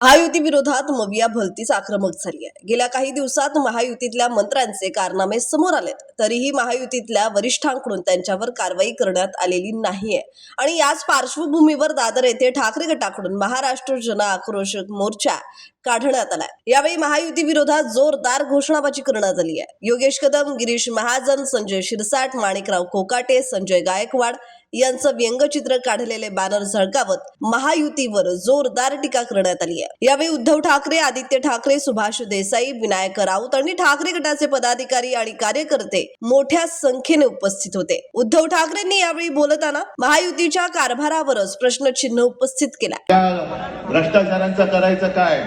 महायुती विरोधात मविया भलतीच आक्रमक झाली आहे। गेल्या काही दिवसात महायुतीतल्या मंत्र्यांचे कारनामे समोर आलेत, तरीही महायुतीतल्या वरिष्ठांकडून त्यांच्यावर कारवाई करण्यात आलेली नाहीये आणि याच पार्श्वभूमीवर दादर येथे ठाकरे गटाकडून महाराष्ट्र जन आक्रोश मोर्चा काढण्यात आलाय। यावेळी महायुती विरोधात जोरदार घोषणाबाजी करण्यात आली आहे। योगेश कदम, गिरीश महाजन, संजय शिरसाट, माणिकराव कोकाटे, संजय गायकवाड यांचं व्यंगचित्र काढलेले बॅनर झळकावत महायुतीवर जोरदार टीका करण्यात आली आहे। यावेळी उद्धव ठाकरे, आदित्य ठाकरे, सुभाष देसाई, विनायक राऊत आणि ठाकरे गटाचे पदाधिकारी आणि कार्यकर्ते मोठ्या संख्येने उपस्थित होते। उद्धव ठाकरेंनी यावेळी बोलताना महायुतीच्या कारभारावरच प्रश्नचिन्ह उपस्थित केला। भ्रष्टाचारांचं करायचं काय,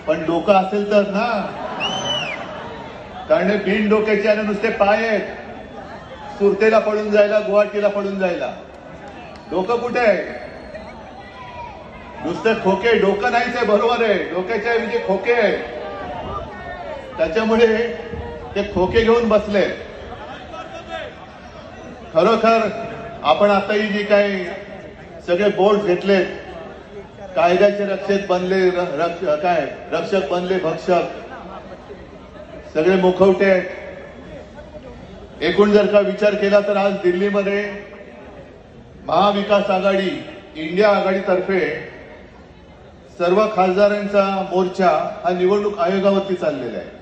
पण डोकं असेल तर ना, कारण बिन डोक्याचे आणि नुसते पाय आहेत सुरतेला पडून जायला, गुवाहाटीला पडून जायला। डोकं कुठे आहे? नुसते खोके, डोकं नाहीच आहे, बरोबर आहे, डोक्याच्या ऐवजी खोके आहे। त्याच्यामुळे ते खोके घेऊन बसले। खरोखर आपण आताही जी काही सगळे बोर्ड घेतले, कायद्याचे रक्षक बनले, रक्षक बनले भक्षक, सगळे मुखवटे आहेत। एकूण जर का विचार केला तर आज दिल्लीमध्ये महाविकास आघाडी, इंडिया आघाडीतर्फे सर्व खासदारांचा मोर्चा हा निवडणूक आयोगावरती चाललेला आहे।